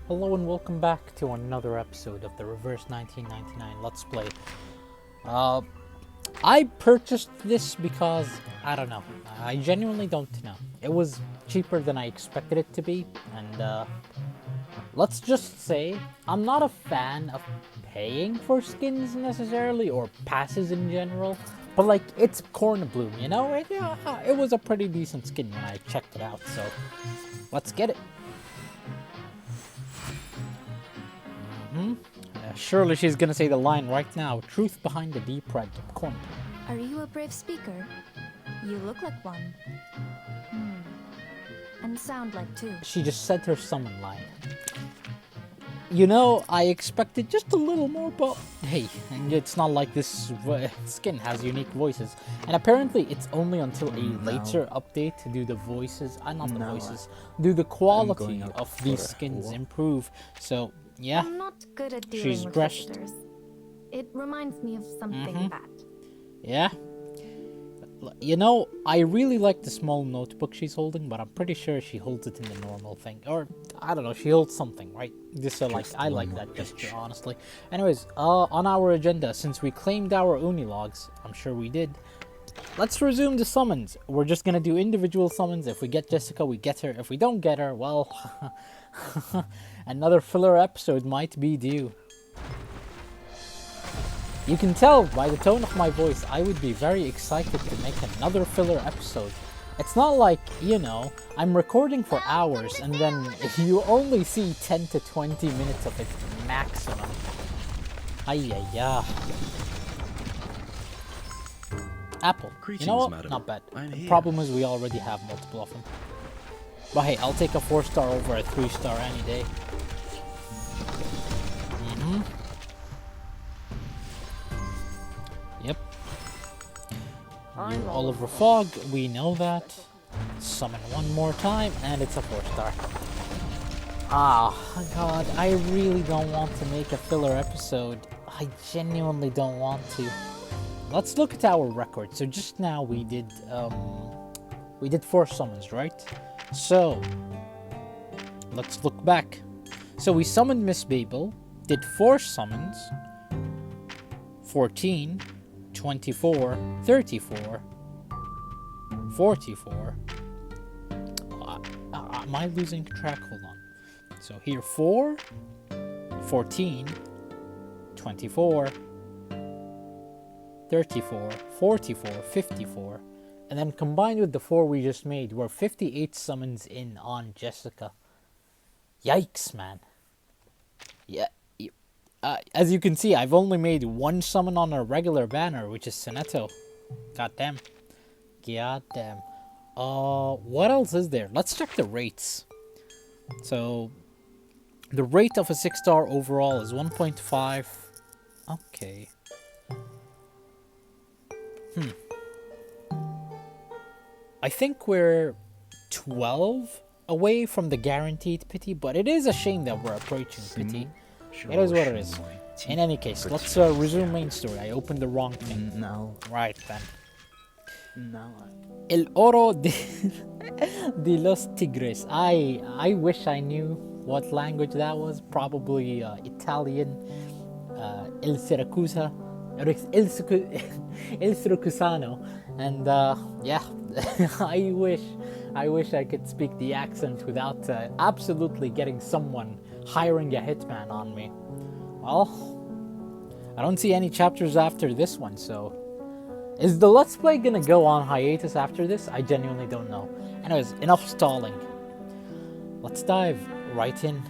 Hello and welcome back to another episode of the Reverse 1999 Let's Play. Uh, I purchased this because, I don't know, I genuinely don't know. It was cheaper than I expected it to be, and let's just say, I'm not a fan of paying for skins necessarily, or passes in general, but like, it's Corn Bloom, you know? It was a pretty decent skin when I checked it out, so let's get it. Surely she's gonna say the line right now. Truth behind the deep red corn. Are you a brave speaker? You look like one. And sound like two. She just said her summon line. You know, I expected just a little more, but hey, and it's not like this skin has unique voices. And apparently it's only until a later update to do the voices, not the voices, do the quality of these skins improve. So, yeah. I'm not good at dealing She's with dressed. visitors. It reminds me of something bad. Yeah. You know, I really like the small notebook she's holding, but I'm pretty sure she holds it in the normal thing. Or, I don't know, she holds something, right? Just so, like, I like that gesture, honestly. Anyways, on our agenda, since we claimed our Unilogs, I'm sure we did, let's resume the summons. We're just gonna do individual summons. If we get Jessica, we get her. If we don't get her, well, another filler episode might be due. You can tell by the tone of my voice, I would be very excited to make another filler episode. It's not like, you know, I'm recording for hours and then you only see 10 to 20 minutes of it maximum. Ay. Apple. You know what? Madam. Not bad. I'm The here. problem is we already have multiple of them. But hey, I'll take a 4-star over a 3-star any day. Yep. You're Oliver Fogg, we know that. Summon one more time, and it's a 4-star. Ah, god, I really don't want to make a filler episode. I genuinely don't want to. Let's look at our record. So just now we did 4 summons, right? So, let's look back. So we summoned Miss Babel, did 4 summons, 14, 24, 34, 44. Am I losing track? Hold on. So here 4, 14, 24, 34, 44, 54. And then combined with the 4 we just made, we're 58 summons in on Jessica. Yikes, man. Yeah. As you can see, I've only made 1 summon on a regular banner, which is Soneto. Goddamn. Goddamn. What else is there? Let's check the rates. So, the rate of a 6-star overall is 1.5. Okay. I think we're 12 away from the guaranteed pity, but it is a shame that we're approaching pity. It is what it is. In any case, let's resume main story. I opened the wrong thing. No. Right then. No. El Oro de los Tigres. I wish I knew what language that was. Probably Italian. El Siracusa. El Siracusano. And yeah, I wish I could speak the accent without absolutely getting someone hiring a hitman on me. Well, I don't see any chapters after this one, so is the Let's Play gonna go on hiatus after this? I genuinely don't know. Anyways, enough stalling. Let's dive right in.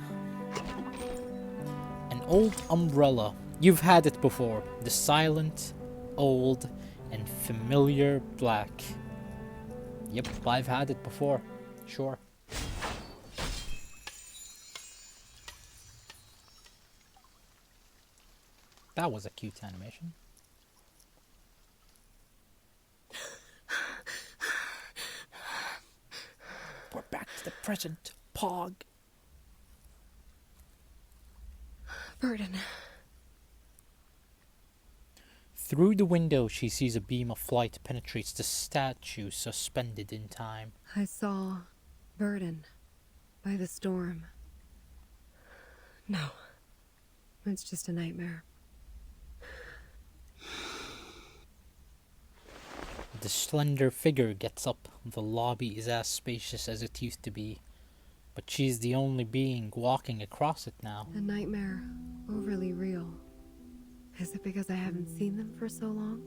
An old umbrella. You've had it before. The silent, old, and familiar black. Yep, I've had it before. Sure. That was a cute animation. We're back to the present, Pog. Burden. Through the window, she sees a beam of light penetrates the statue suspended in time. I saw Burden by the storm. No. It's just a nightmare. The slender figure gets up. The lobby is as spacious as it used to be, but she's the only being walking across it now. A nightmare. Overly real. Is it because I haven't seen them for so long?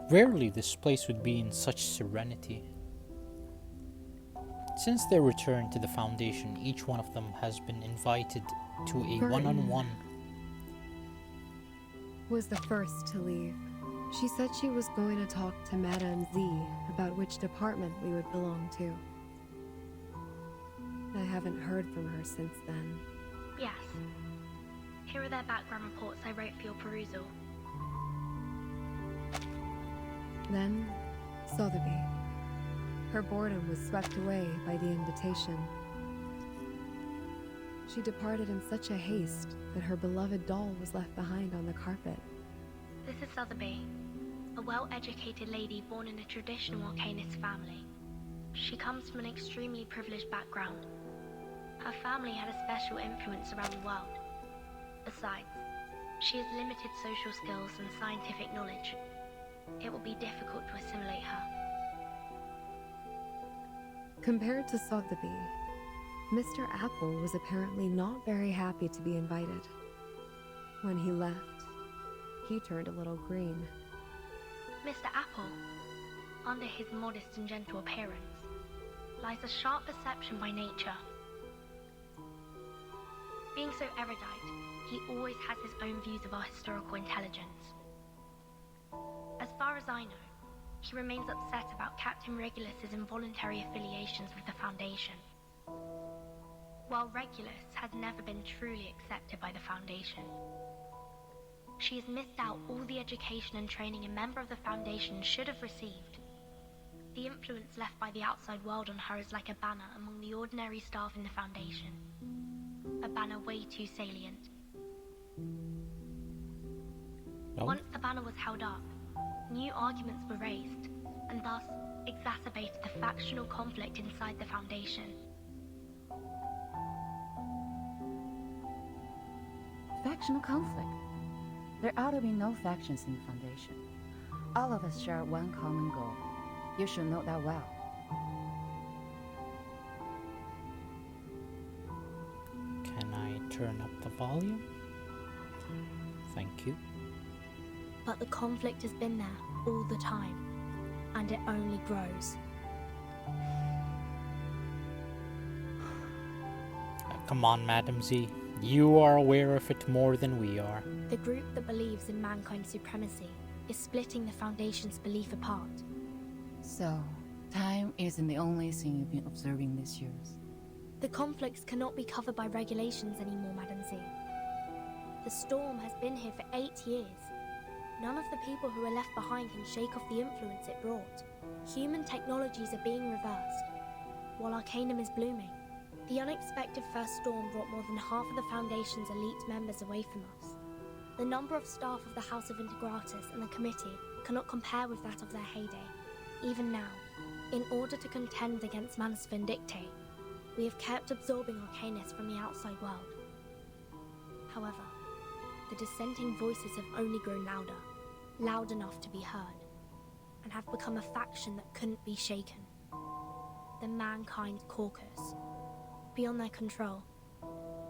Rarely this place would be in such serenity. Since their return to the Foundation, each one of them has been invited to a Burton one-on-one. Was the first to leave. She said she was going to talk to Madame Z about which department we would belong to. I haven't heard from her since then. Yes. Here are their background reports I wrote for your perusal. Then, Sotheby. Her boredom was swept away by the invitation. She departed in such a haste that her beloved doll was left behind on the carpet. This is Sotheby, a well-educated lady born in a traditional Arcanist family. She comes from an extremely privileged background. Her family had a special influence around the world. Besides, she has limited social skills and scientific knowledge. It will be difficult to assimilate her. Compared to Sotheby, Mr. Apple was apparently not very happy to be invited. When he left, he turned a little green. Mr. Apple, under his modest and gentle appearance, lies a sharp perception by nature. Being so erudite, he always has his own views of our historical intelligence. As far as I know, he remains upset about Captain Regulus's involuntary affiliations with the Foundation. While Regulus has never been truly accepted by the Foundation, she has missed out all the education and training a member of the Foundation should have received. The influence left by the outside world on her is like a banner among the ordinary staff in the Foundation. A banner way too salient. No? Once the banner was held up, new arguments were raised, and thus exacerbated the factional conflict inside the Foundation. Factional conflict? There ought to be no factions in the Foundation. All of us share one common goal. You should know that well. Can I turn up the volume? Thank you. But the conflict has been there all the time, and it only grows. Come on, Madam Z. You are aware of it more than we are. The group that believes in mankind's supremacy is splitting the Foundation's belief apart. So, time isn't the only thing you've been observing these years. The conflicts cannot be covered by regulations anymore, Madam Z. The storm has been here for 8 years. None of the people who are left behind can shake off the influence it brought. Human technologies are being reversed, while Arcanum is blooming. The unexpected first storm brought more than half of the Foundation's elite members away from us. The number of staff of the House of Integratus and the Committee cannot compare with that of their heyday. Even now, in order to contend against Manus Vindictae, we have kept absorbing Arcanus from the outside world. However, the dissenting voices have only grown louder, loud enough to be heard, and have become a faction that couldn't be shaken. The Mankind Caucus. Beyond their control,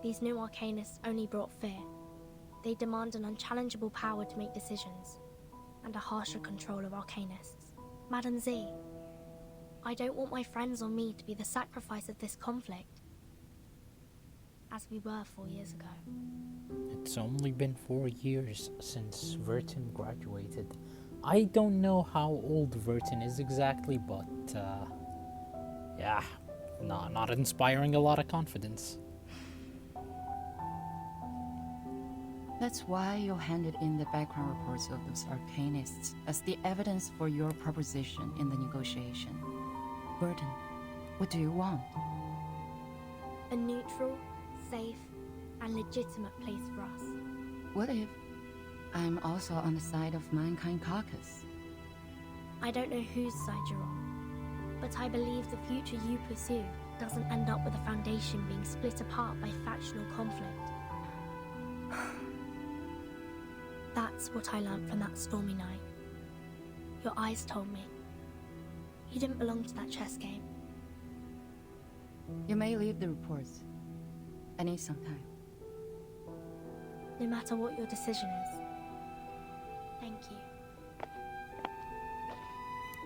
these new Arcanists only brought fear. They demand an unchallengeable power to make decisions, and a harsher control of Arcanists. Madam Z, I don't want my friends or me to be the sacrifice of this conflict, as we were 4 years ago. It's only been 4 years since Vertin graduated. I don't know how old Vertin is exactly, but yeah, not inspiring a lot of confidence. That's why you handed in the background reports of those Arcanists as the evidence for your proposition in the negotiation. Burton, what do you want? A neutral, safe, and legitimate place for us. What if I'm also on the side of Mankind Caucus? I don't know whose side you're on, But I believe the future you pursue doesn't end up with the Foundation being split apart by factional conflict. That's what I learned from that stormy night. Your eyes told me. You didn't belong to that chess game. You may leave the reports. I need some time. No matter what your decision is. Thank you.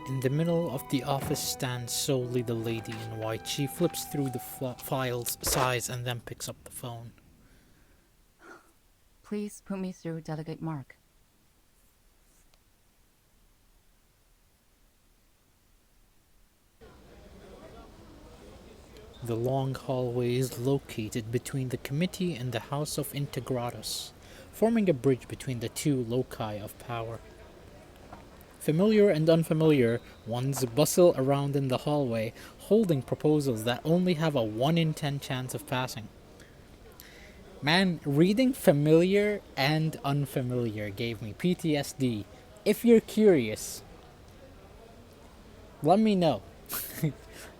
In the middle of the office stands solely the lady in white. She flips through the files, sighs, and then picks up the phone. Please put me through Delegate Mark. The long hallway is located between the committee and the House of Integratus, forming a bridge between the two loci of power. Familiar and unfamiliar ones bustle around in the hallway, holding proposals that only have a 1 in 10 chance of passing. Man, reading familiar and unfamiliar gave me PTSD. If you're curious, let me know.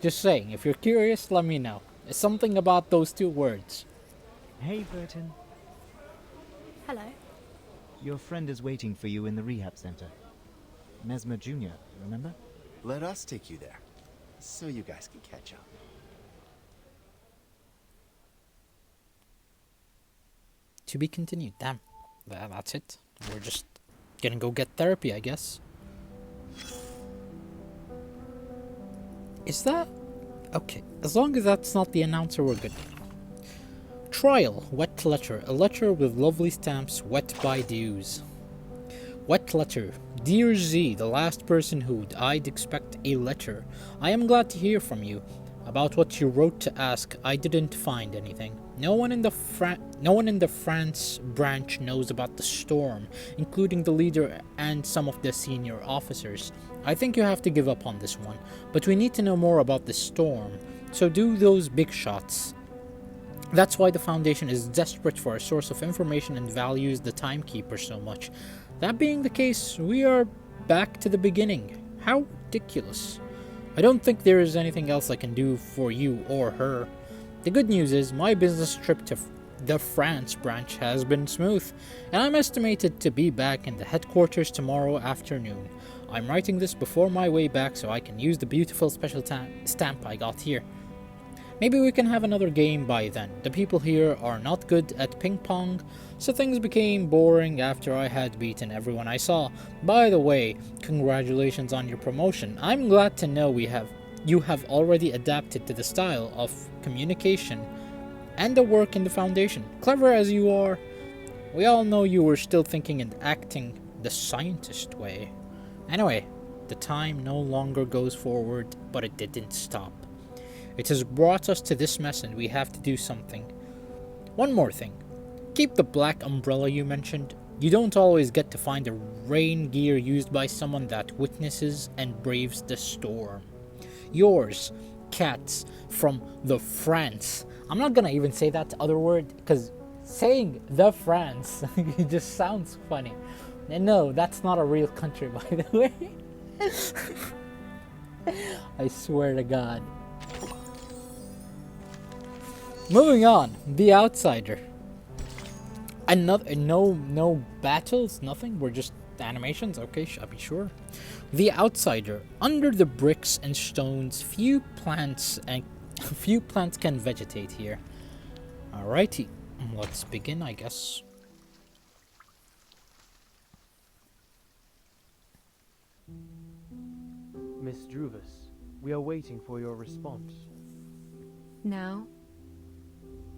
Just saying, if you're curious, let me know. It's something about those two words. Hey, Burton. Hello. Your friend is waiting for you in the rehab center. Mesmer Jr., remember? Let us take you there, so you guys can catch up. To be continued. Damn. That's it. We're just gonna go get therapy, I guess. Is that... Okay. As long as that's not the announcer, we're good. Trial. Wet letter. A letter with lovely stamps wet by dews. Wet letter. Dear Z, the last person who'd I'd expect a letter. I am glad to hear from you. About what you wrote to ask, I didn't find anything. No one in the France branch knows about the storm, including the leader and some of the senior officers. I think you have to give up on this one, but we need to know more about the storm, so do those big shots. That's why the Foundation is desperate for a source of information and values the Timekeeper so much. That being the case, we are back to the beginning. How ridiculous. I don't think there is anything else I can do for you or her. The good news is my business trip to the France branch has been smooth, and I'm estimated to be back in the headquarters tomorrow afternoon. I'm writing this before my way back so I can use the beautiful special stamp I got here. Maybe we can have another game by then. The people here are not good at ping pong, so things became boring after I had beaten everyone I saw. By the way, congratulations on your promotion. I'm glad to know you have already adapted to the style of communication and the work in the Foundation. Clever as you are, we all know you were still thinking and acting the scientist way. Anyway, the time no longer goes forward, but it didn't stop. It has brought us to this mess and we have to do something. One more thing. Keep the black umbrella you mentioned. You don't always get to find the rain gear used by someone that witnesses and braves the storm. Yours, Cats, from the France. I'm not gonna even say that other word, because saying the France it just sounds funny. And no, that's not a real country, by the way. I swear to God. Moving on, The Outsider. Another no battles, nothing. We're just animations. Okay, I'll be sure. The Outsider. Under the bricks and stones, few plants can vegetate here. Alrighty, let's begin, I guess. Miss Druvis, we are waiting for your response. Now,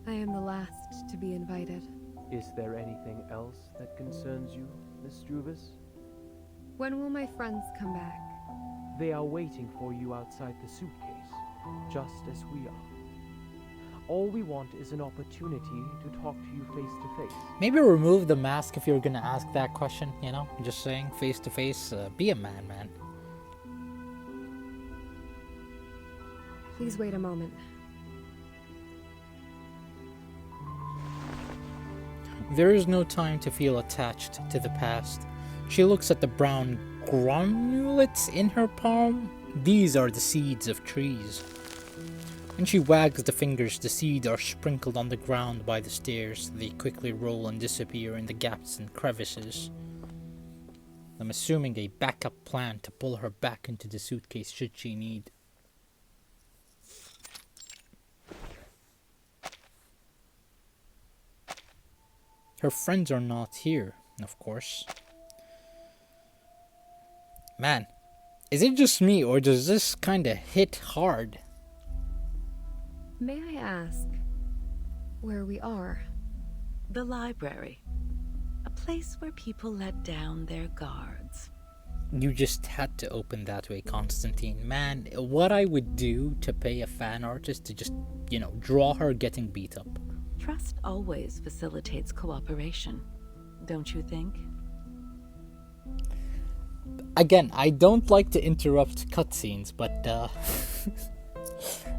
I am the last to be invited. Is there anything else that concerns you, Miss Druvis? When will my friends come back? They are waiting for you outside the suitcase, just as we are. All we want is an opportunity to talk to you face to face. Maybe remove the mask if you're gonna ask that question, you know? Just saying, face to face, be a man, man. Please wait a moment. There is no time to feel attached to the past. She looks at the brown granulates in her palm. These are the seeds of trees. When she wags the fingers, the seeds are sprinkled on the ground by the stairs. They quickly roll and disappear in the gaps and crevices. I'm assuming a backup plan to pull her back into the suitcase should she need. Her friends are not here, of course. Man, is it just me or does this kinda hit hard? May I ask where we are? The library. A place where people let down their guards. You just had to open that way, Constantine. Man, what I would do to pay a fan artist to just, draw her getting beat up. Trust always facilitates cooperation, don't you think? Again, I don't like to interrupt cutscenes, but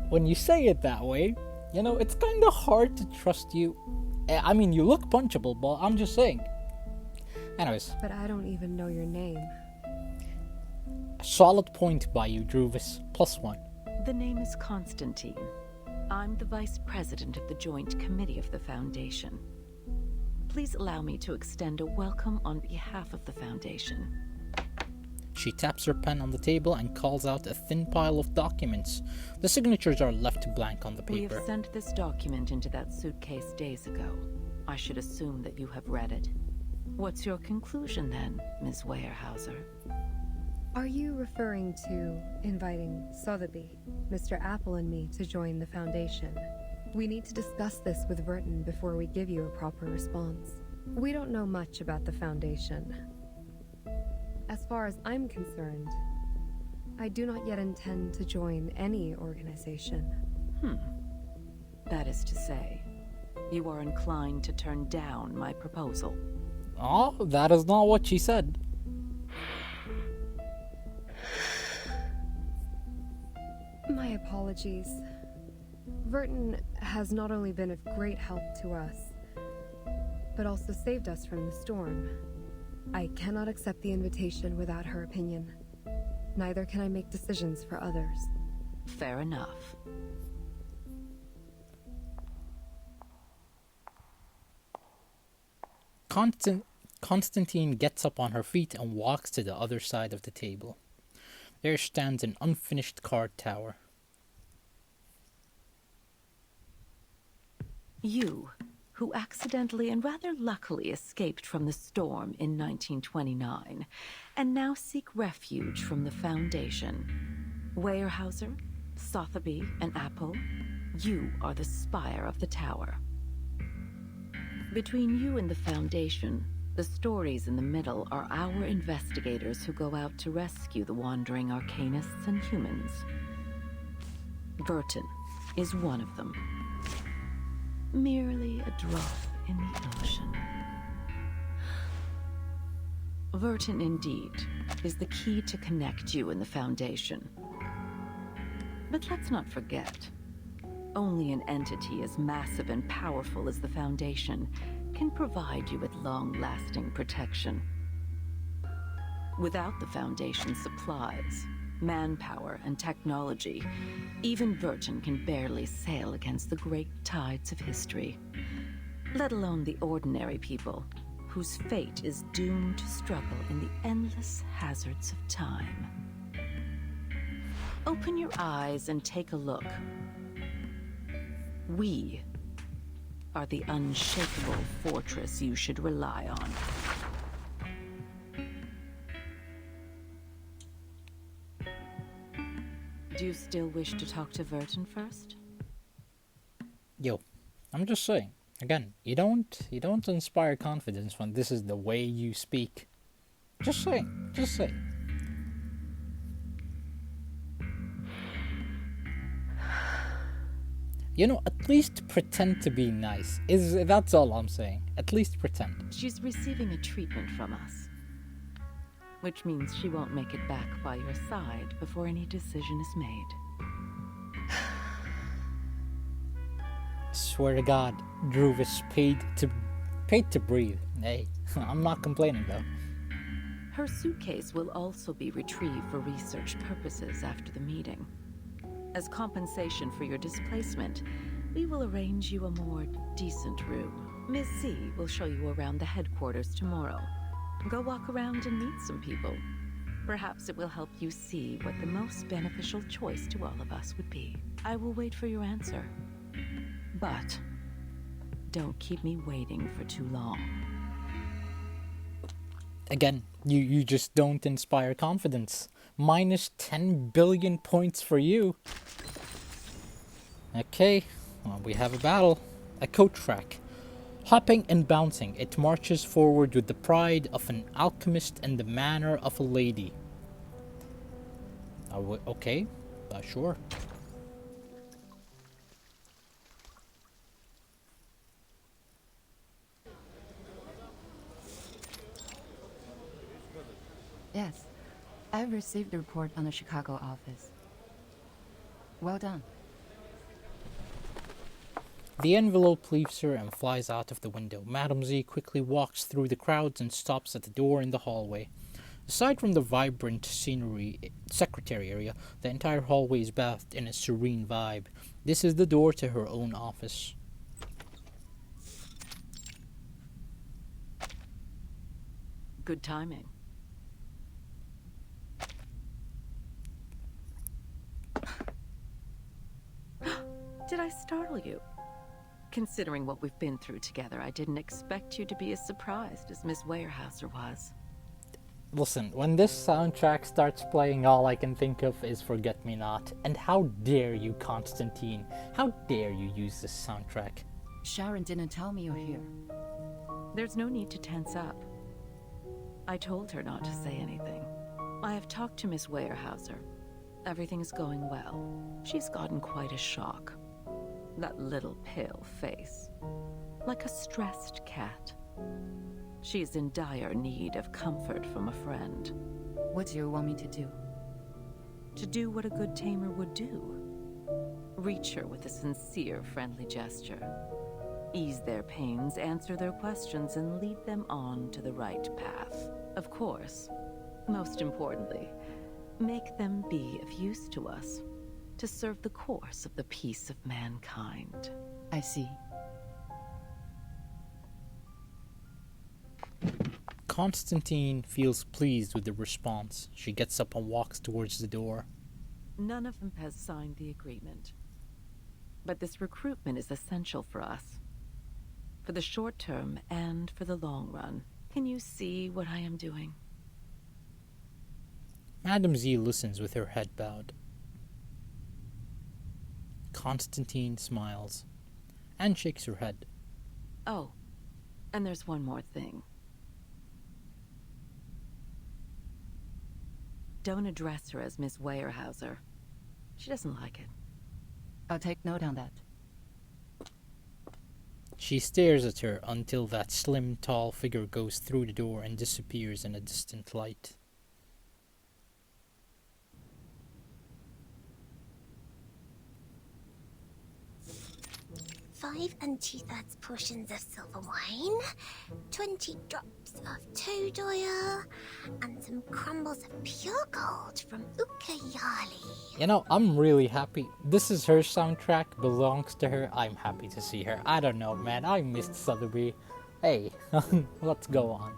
when you say it that way, it's kind of hard to trust you. I mean, you look punchable, but I'm just saying. Anyways. But I don't even know your name. Solid point by you, Druvis. +1. The name is Constantine. I'm the Vice President of the Joint Committee of the Foundation. Please allow me to extend a welcome on behalf of the Foundation. She taps her pen on the table and calls out a thin pile of documents. The signatures are left blank on the paper. We have sent this document into that suitcase days ago. I should assume that you have read it. What's your conclusion then, Ms. Weyerhaeuser? Are you referring to inviting Sotheby, Mr. Apple and me to join the Foundation? We need to discuss this with Verton before we give you a proper response. We don't know much about the Foundation. As far as I'm concerned, I do not yet intend to join any organization. That is to say, you are inclined to turn down my proposal. Oh, that is not what she said. My apologies. Verton has not only been of great help to us, but also saved us from the storm. I cannot accept the invitation without her opinion. Neither can I make decisions for others. Fair enough. Constantine gets up on her feet and walks to the other side of the table. There stands an unfinished card tower. You, who accidentally and rather luckily escaped from the storm in 1929, and now seek refuge from the Foundation. Weyerhaeuser, Sotheby, and Apple, you are the spire of the tower. Between you and the Foundation, the stories in the middle are our investigators who go out to rescue the wandering arcanists and humans. Verton is one of them. Merely a drop in the ocean. Verton, indeed, is the key to connect you and the Foundation. But let's not forget, only an entity as massive and powerful as the Foundation can provide you with long-lasting protection. Without the Foundation's supplies, manpower, and technology, even Verton can barely sail against the great tides of history, let alone the ordinary people whose fate is doomed to struggle in the endless hazards of time. Open your eyes and take a look. We are the unshakable fortress you should rely on. Do you still wish to talk to Verton first? Yo, I'm just saying. Again, you don't inspire confidence when this is the way you speak. Just saying. Just saying. At least pretend to be nice. That's all I'm saying. At least pretend. She's receiving a treatment from us, which means she won't make it back by your side before any decision is made. Swear to God, Druvis paid to breathe. Hey, I'm not complaining though. Her suitcase will also be retrieved for research purposes after the meeting. As compensation for your displacement, we will arrange you a more decent room. Miss Z will show you around the headquarters tomorrow. Go walk around and meet some people. Perhaps it will help you see what the most beneficial choice to all of us would be. I will wait for your answer. But don't keep me waiting for too long. Again, you just don't inspire confidence. Minus 10 billion points for you. Okay, well, we have a battle. A coat track. Hopping and bouncing, it marches forward with the pride of an alchemist and the manner of a lady. Okay, sure. Yes, I've received the report on the Chicago office. Well done. The envelope leaves her and flies out of the window. Madame Z quickly walks through the crowds and stops at the door in the hallway. Aside from the vibrant secretary area, the entire hallway is bathed in a serene vibe. This is the door to her own office. Good timing. Did I startle you? Considering what we've been through together, I didn't expect you to be as surprised as Miss Weyerhaeuser was. Listen, when this soundtrack starts playing, all I can think of is Forget Me Not. And how dare you, Constantine? How dare you use this soundtrack? Sharon didn't tell me you're here. There's no need to tense up. I told her not to say anything. I have talked to Miss Weyerhaeuser. Everything's going well. She's gotten quite a shock. That little pale face. Like a stressed cat. She's in dire need of comfort from a friend. What do you want me to do? To do what a good tamer would do. Reach her with a sincere, friendly gesture. Ease their pains, answer their questions, and lead them on to the right path. Of course, most importantly, make them be of use to us, to serve the course of the peace of mankind. I see. Constantine feels pleased with the response. She gets up and walks towards the door. None of them has signed the agreement. But this recruitment is essential for us. For the short term and for the long run. Can you see what I am doing? Madame Z listens with her head bowed. Constantine smiles and shakes her head. Oh, and there's one more thing. Don't address her as Miss Weyerhaeuser. She doesn't like it. I'll take note on that. She stares at her until that slim, tall figure goes through the door and disappears in a distant light. Five 2/3 portions of silver wine, 20 drops of toad oil, and some crumbles of pure gold from Ucayali. You know, I'm really happy. This is her soundtrack, belongs to her. I'm happy to see her. I don't know, man. I missed Sotheby. Hey, let's go on.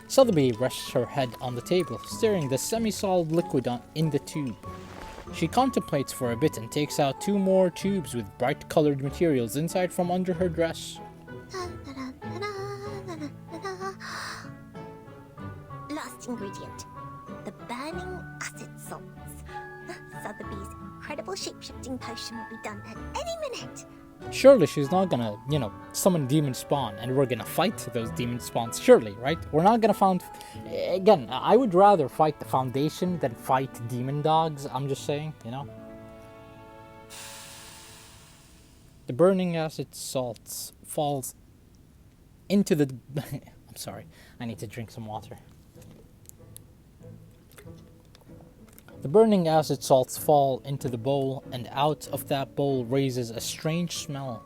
Sotheby rests her head on the table, stirring the semi-solid liquid in the tube. She contemplates for a bit and takes out 2 more tubes with bright-colored materials inside from under her dress. Last ingredient, the burning acid salts. Sotheby's incredible shape-shifting potion will be done at any minute. Surely she's not gonna, summon demon spawn and we're gonna fight those demon spawns. Surely, right? We're not gonna find... Again, I would rather fight the Foundation than fight demon dogs. I'm just saying, The burning acid salts falls into the... I'm sorry. I need to drink some water. The burning acid salts fall into the bowl, and out of that bowl raises a strange smell.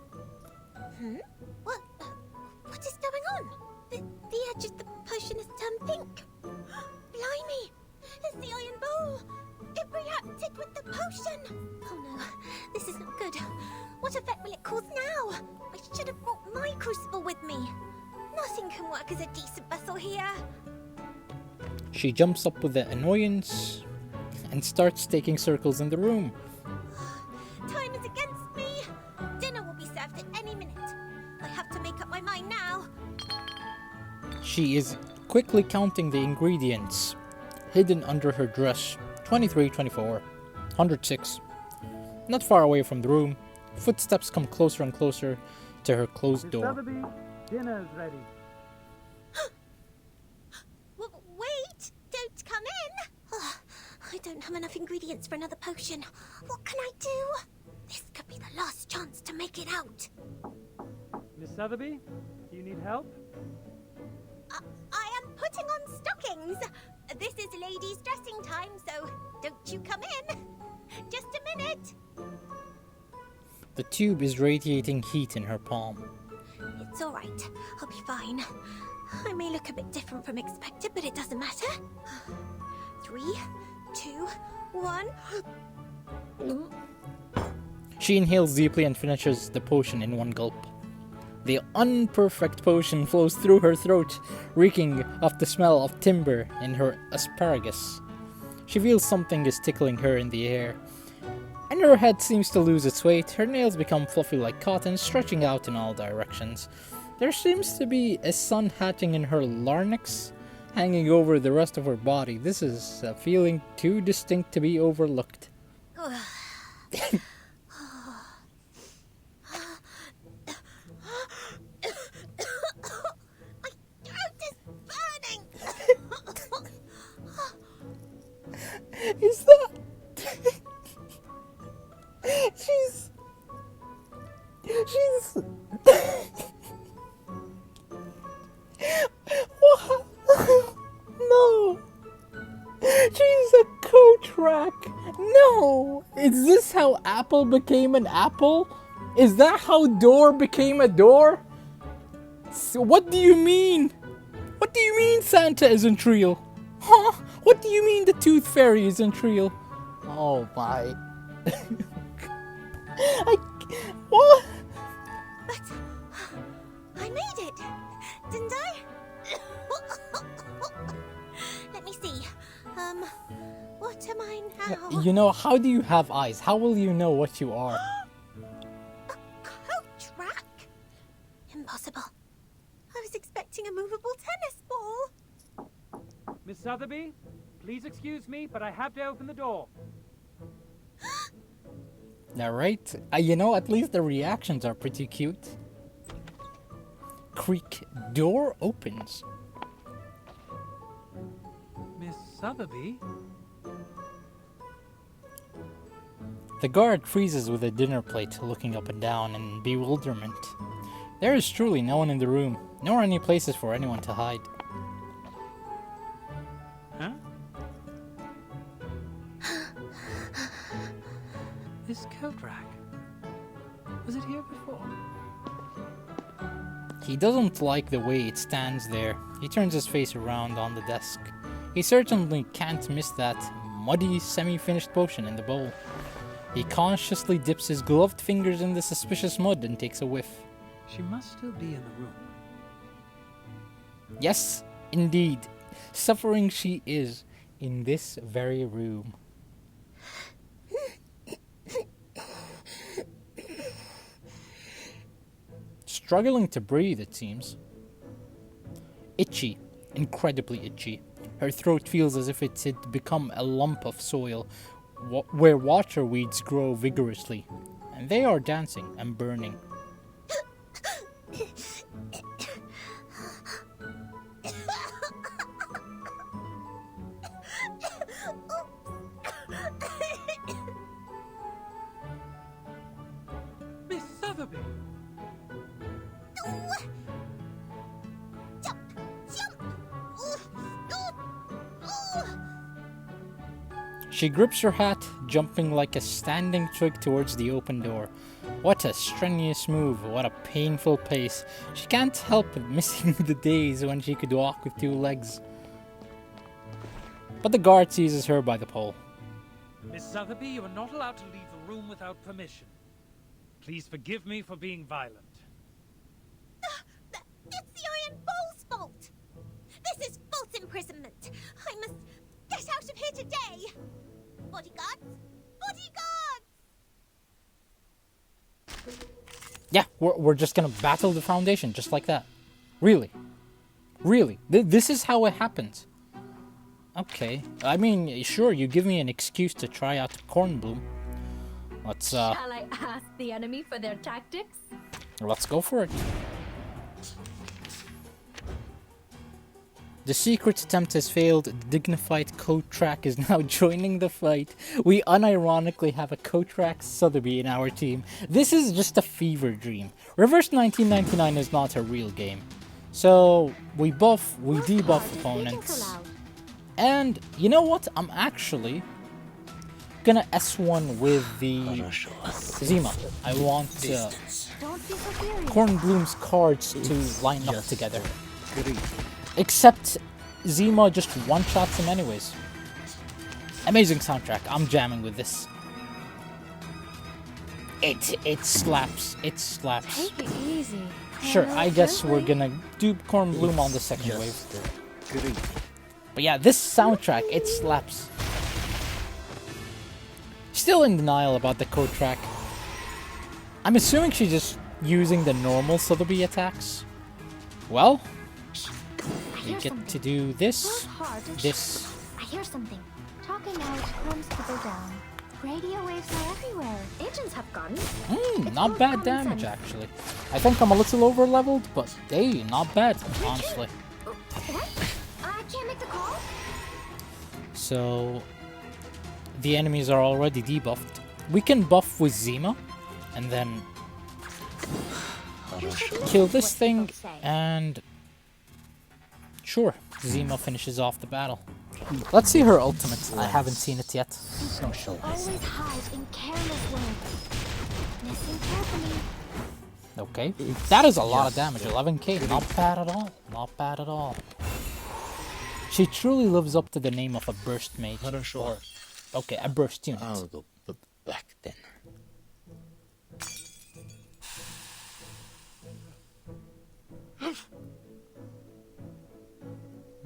What is going on? The edge of the potion is turned with the potion! Oh no, this is not good. What effect will it cause now? I should have brought my crucible with me. Nothing can work as a decent vessel here. She jumps up with the annoyance and starts taking circles in the room. Time is against me. Dinner will be served at any minute. I have to make up my mind now. She is quickly counting the ingredients hidden under her dress. 23, 24, 106. Not far away from the room, footsteps come closer and closer to her closed door. Sotheby, dinner is ready. Wait! Don't come in! Ugh, I don't have enough ingredients for another potion. What can I do? This could be the last chance to make it out. Miss Sotheby, do you need help? I am putting on stockings. This is ladies' dressing time, so don't you come in. Just a minute. The tube is radiating heat in her palm. It's all right. I'll be fine. I may look a bit different from expected, but it doesn't matter. 3, 2, 1. She inhales deeply and finishes the potion in one gulp. The unperfect potion flows through her throat, reeking of the smell of timber and her asparagus. She feels something is tickling her in the air, and her head seems to lose its weight. Her nails become fluffy like cotton, stretching out in all directions. There seems to be a sun hatching in her larynx, hanging over the rest of her body. This is a feeling too distinct to be overlooked. Is that... She's... What? No. She's a coach rack. No. Is this how apple became an apple? Is that how door became a door? So what do you mean? What do you mean Santa isn't real? Huh? What do you mean the Tooth Fairy isn't real? Oh my. What? But I made it, didn't I? Let me see. What am I now? You know, how do you have eyes? How will you know what you are? A coach rack? Impossible. I was expecting a movable tennis ball. Miss Sotheby, please excuse me, but I have to open the door. Alright. You know, at least the reactions are pretty cute. Creak. Door opens. Miss Sotheby? The guard freezes with a dinner plate, looking up and down in bewilderment. There is truly no one in the room, nor any places for anyone to hide. Huh? This coat rack. Was it here before? He doesn't like the way it stands there. He turns his face around on the desk. He certainly can't miss that muddy, semi-finished potion in the bowl. He consciously dips his gloved fingers in the suspicious mud and takes a whiff. She must still be in the room. Yes, indeed. Suffering she is in this very room. Struggling to breathe, it seems. Itchy, incredibly itchy. Her throat feels as if it had become a lump of soil where water weeds grow vigorously, and they are dancing and burning. Miss Sotheby! She grips her hat, jumping like a standing twig towards the open door. What a strenuous move, what a painful pace. She can't help missing the days when she could walk with two legs. But the guard seizes her by the pole. Miss Sotheby, you are not allowed to leave the room without permission. Please forgive me for being violent. It's the Iron Bowl's fault! This is false imprisonment! I must get out of here today! Bodyguards! Bodyguards! Yeah, we're just gonna battle the Foundation, just like that. Really. Really. This is how it happens. Okay. I mean, sure, you give me an excuse to try out Kornbloom. Let's, Shall I ask the enemy for their tactics? let's go for it. The secret attempt has failed. The dignified Kotrak is now joining the fight. We unironically have a Kotrak Sotheby in our team. This is just a fever dream. Reverse 1999 is not a real game. So, we buff, we debuff opponents. And, you know what? I'm actually gonna S1 with the Zima. I want Kornbloom's cards to line up together. Except Zima just one-shots him anyways. Amazing soundtrack. I'm jamming with this. It slaps. It slaps. Take it easy. Sure, I guess we're gonna do Kornbloom on the second wave. But yeah, this soundtrack, it slaps. Still in denial about the Kotrak. I'm assuming she's just using the normal Sotheby attacks. Well, we get to do this, this. I hear something. Talking out, crumbs to go down. Radio waves are everywhere. Agents have guns. Not bad damage actually. I think I'm a little over leveled, but hey, not bad, honestly. What? I can't make the call? So, the enemies are already debuffed. We can buff with Zima, and then kill this thing, and sure, Zima finishes off the battle. Let's see her ultimate. I haven't seen it yet. Always hide in careless way. Listen carefully. Okay, that is a lot of damage. 11k, not bad at all. Not bad at all. She truly lives up to the name of a burst mage. Or, okay, a burst unit. I'll go back then.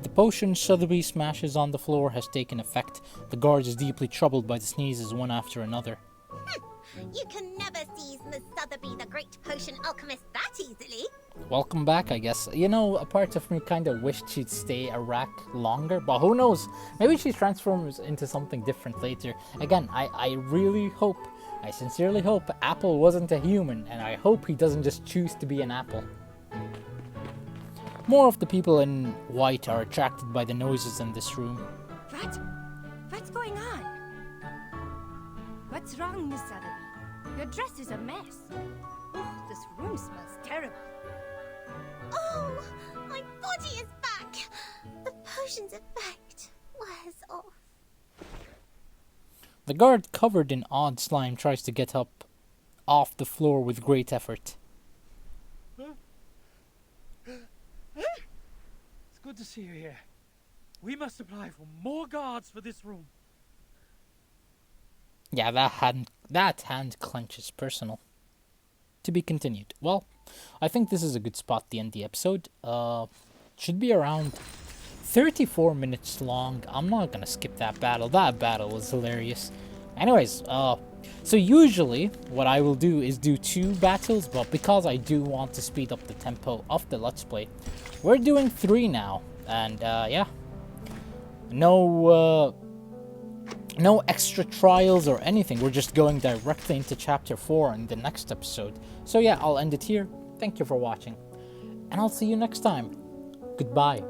The potion Sotheby smashes on the floor has taken effect. The guard is deeply troubled by the sneezes one after another. You can never seize Miss Sotheby, the great potion alchemist, that easily. Welcome back, I guess. You know, a part of me kind of wished she'd stay a rack longer, but who knows? Maybe she transforms into something different later. Again, I really hope, I sincerely hope Apple wasn't a human, and I hope he doesn't just choose to be an apple. More of the people in white are attracted by the noises in this room. What's going on? What's wrong, Miss Sotheby? Your dress is a mess. Oh, this room smells terrible. Oh, my body is back. The potion's effect wears off. The guard, covered in odd slime, tries to get up off the floor with great effort. It's good to see you here. We must apply for more guards for this room. Yeah, that hand clenches personal. To be continued. Well, I think this is a good spot to end the episode. Should be around 34 minutes long. I'm not gonna skip that battle. That battle was hilarious. Anyways, so usually what I will do is do 2 battles, but because I do want to speed up the tempo of the Let's Play, we're doing 3 now. And yeah, no extra trials or anything. We're just going directly into chapter 4 in the next episode. So yeah, I'll end it here. Thank you for watching, and I'll see you next time. Goodbye.